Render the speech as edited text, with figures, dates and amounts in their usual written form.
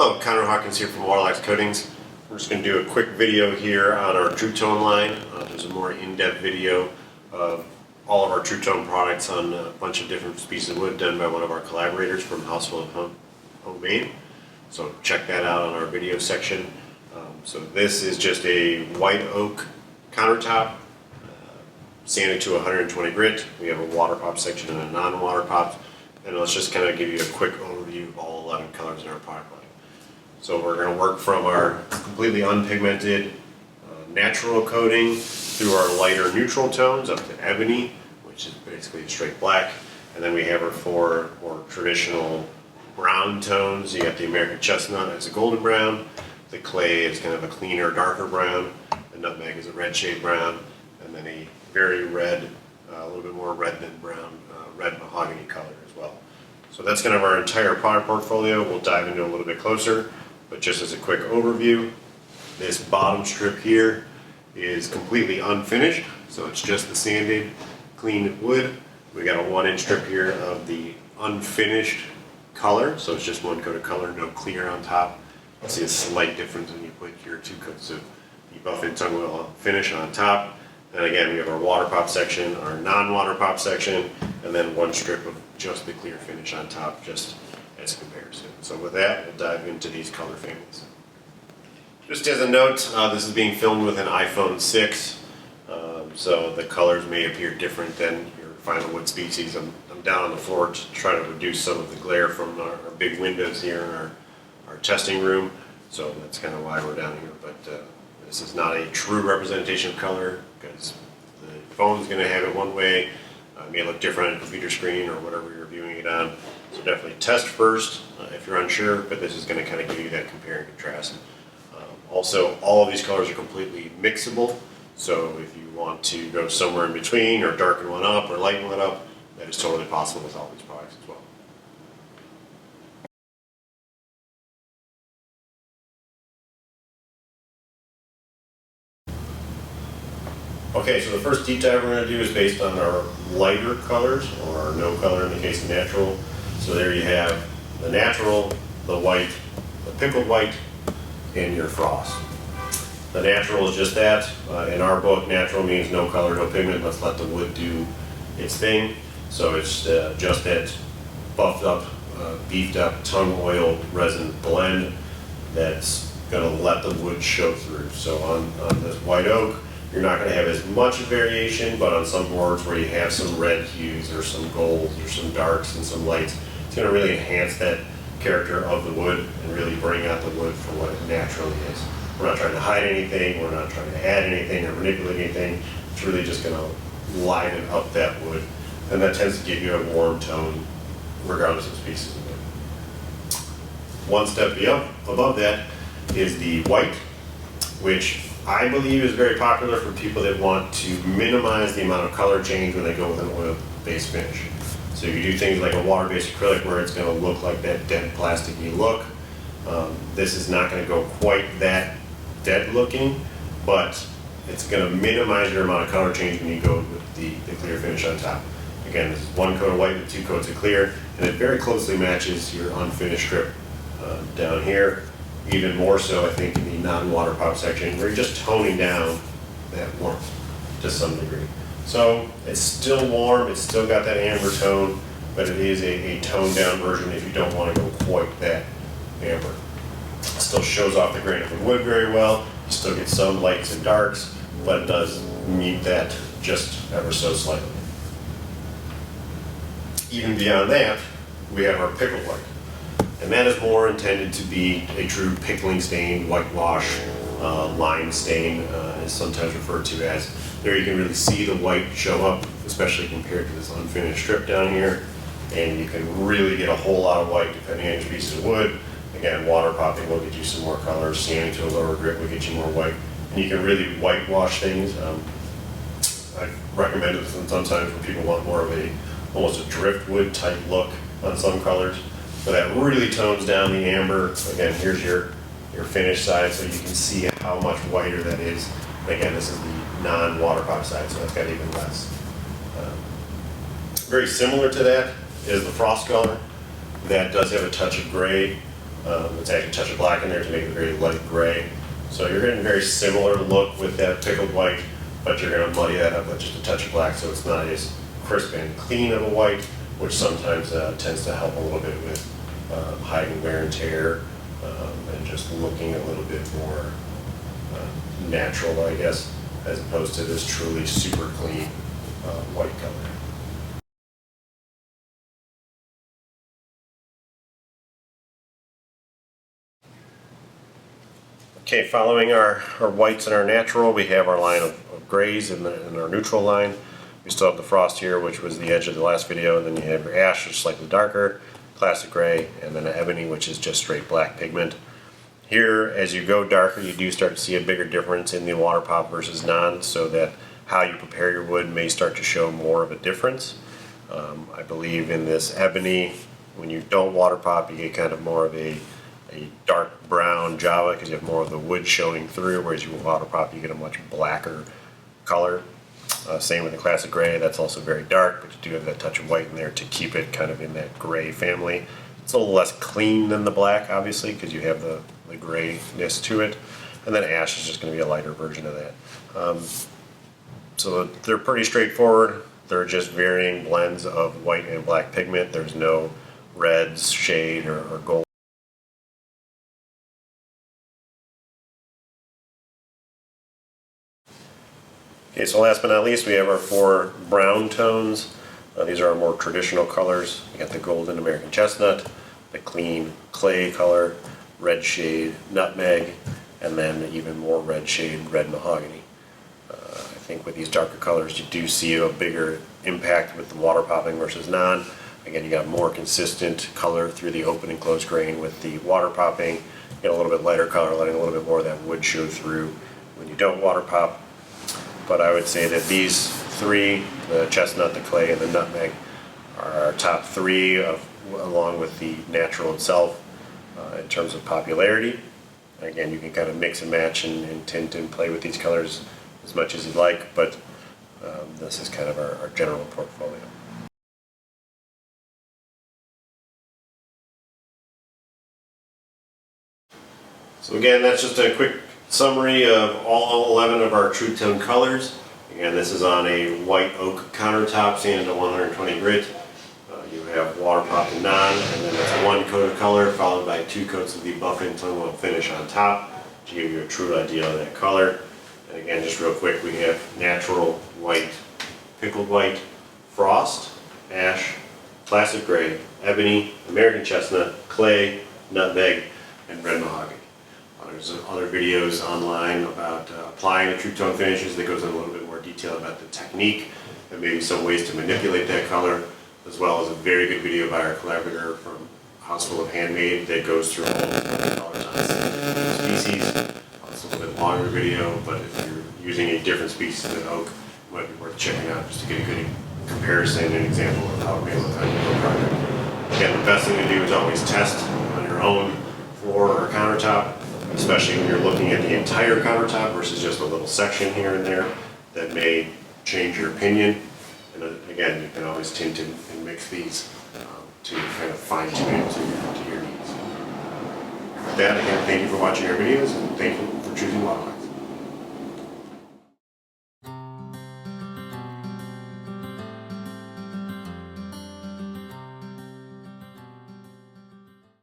Hello, Connor Hawkins here from Waterlox Coatings. We're just going to do a quick video here on our TRUETONE line. There's a more in-depth video of all of our TRUETONE products on a bunch of different species of wood done by one of our collaborators from Household Homemade. So check that out on our video section. So this is just a white oak countertop, sanded to 120 grit. We have a water pop section and a non-water pop. And let's just kind of give you a quick overview of all 11 colors in our product line. So we're going to work from our completely unpigmented natural coating through our lighter neutral tones up to ebony, which is basically a straight black. And then we have our four more traditional brown tones. You got the American chestnut as a golden brown, the clay is kind of a cleaner, darker brown, the nutmeg is a red shade brown, and then a very red, a little bit more red than brown, red mahogany color as well. So that's kind of our entire product portfolio. We'll dive into a little bit closer, but just as a quick overview, this bottom strip here is completely unfinished, so it's just the sanded, clean wood. We got a 1-inch strip here of the unfinished color, so it's just one coat of color, no clear on top. You'll see a slight difference when you put your 2 coats of the buff-in tung oil finish on top. And again, we have our water pop section, our non-water pop section, and then 1 strip of just the clear finish on top, just as a comparison. So with that, we'll dive into these color families. Just as a note, this is being filmed with an iPhone 6, so the colors may appear different than your final wood species. I'm down on the floor to try to reduce some of the glare from our big windows here in our testing room, so that's kind of why we're down here. But this is not a true representation of color, because the phone's going to have it one way. It may look different on a computer screen or whatever you're viewing it on. So definitely test first if you're unsure, but this is going to kind of give you that compare and contrast. Also, all of these colors are completely mixable, so if you want to go somewhere in between or darken one up or lighten one up, that is totally possible with all these products as well. Okay, so the first deep dive we're going to do is based on our lighter colors, or no color in the case of natural. So there you have the natural, the white, the pickled white, and your frost. The natural is just that. In our book, natural means no color, no pigment. Let's let the wood do its thing. So it's just that buffed up, beefed up, tung oil resin blend that's going to let the wood show through. So on this white oak, you're not going to have as much variation, but on some boards where you have some red hues or some golds or some darks and some lights, it's going to really enhance that character of the wood and really bring out the wood for what it naturally is. We're not trying to hide anything, we're not trying to add anything or manipulate anything. It's really just going to liven up that wood, and that tends to give you a warm tone regardless of species of wood. One step above that is the white, which I believe is very popular for people that want to minimize the amount of color change when they go with an oil-based finish. So you do things like a water-based acrylic where it's going to look like that dead plasticky look. This is not going to go quite that dead looking, but it's going to minimize your amount of color change when you go with the clear finish on top. Again, this is 1 coat of white with 2 coats of clear, and it very closely matches your unfinished strip down here. Even more so, I think, in the non-water pop section, where you're just toning down that warmth to some degree. So it's still warm, it's still got that amber tone, but it is a toned down version if you don't want to go quite that amber. It still shows off the grain of the wood very well. You still get some lights and darks, but it does meet that just ever so slightly. Even beyond that, we have our pickled white. And that is more intended to be a true pickling stain, whitewash, lime stain is sometimes referred to as. There you can really see the white show up, especially compared to this unfinished strip down here. And you can really get a whole lot of white depending on your piece of wood. Again, water popping will get you some more color, sanding to a lower grit will get you more white. And you can really whitewash things. I recommend it sometimes when people want more of almost a driftwood type look on some colors. But that really tones down the amber. Again, here's your finished side, so you can see how much whiter that is. Again, this is the non-water pop side, so that's got even less. Very similar to that is the frost color. That does have a touch of gray It's actually a touch of black in there to make it very light gray. So you're getting a very similar look with that pickled white, but you're going to muddy that up with just a touch of black so it's not as crisp and clean of a white, which sometimes tends to help a little bit with hiding wear and tear and just looking a little bit more natural, I guess, as opposed to this truly super clean white color. Okay, following our whites and our natural, we have our line of grays in our neutral line. We still have the frost here, which was the edge of the last video, and then you have your ash, which is slightly darker, classic gray, and then an ebony, which is just straight black pigment. Here, as you go darker, you do start to see a bigger difference in the water pop versus non, so that how you prepare your wood may start to show more of a difference. I believe in this ebony, when you don't water pop, you get kind of more of a dark brown Java because you have more of the wood showing through, whereas you water pop, you get a much blacker color. Same with the classic gray, that's also very dark, but you do have that touch of white in there to keep it kind of in that gray family. It's a little less clean than the black, obviously, because you have the grayness to it. And then ash is just going to be a lighter version of that. So they're pretty straightforward. They're just varying blends of white and black pigment. There's no reds, shade, or gold. Okay, so last but not least, we have our 4 brown tones. These are our more traditional colors. You got the golden American chestnut, the clean clay color, red shade nutmeg, and then even more red shade red mahogany. I think with these darker colors, you do see a bigger impact with the water popping versus non. Again, you got more consistent color through the open and closed grain with the water popping. You get a little bit lighter color, letting a little bit more of that wood show through when you don't water pop. But I would say that these 3, the chestnut, the clay, and the nutmeg, are our top 3, along with the natural itself, in terms of popularity. Again, you can kind of mix and match and tint and play with these colors as much as you like, but this is kind of our general portfolio. So again, that's just a quick summary of all 11 of our True Tone colors. Again, this is on a white oak countertop, sanded to 120 grit. You have water pop and non, and then it's 1 coat of color followed by 2 coats of the buffing tongue weld finish on top to give you a true idea of that color. And again, just real quick, we have natural white, pickled white, frost, ash, classic gray, ebony, American chestnut, clay, nutmeg, and red mahogany. There's other videos online about applying the True Tone finishes that goes in a little bit more detail about the technique and maybe some ways to manipulate that color, as well as a very good video by our collaborator from Houseful of Handmade that goes through all the different colors on species. It's a little bit longer video, but if you're using a different species than oak, it might be worth checking out just to get a good comparison and example of how it may look on your project. Again, the best thing to do is always test on your own floor or countertop, especially when you're looking at the entire countertop versus just a little section here and there that may change your opinion. And again, you can always tint and mix these to kind of fine tune it to your needs. With that, again, thank you for watching our videos and thank you for choosing Wildlife.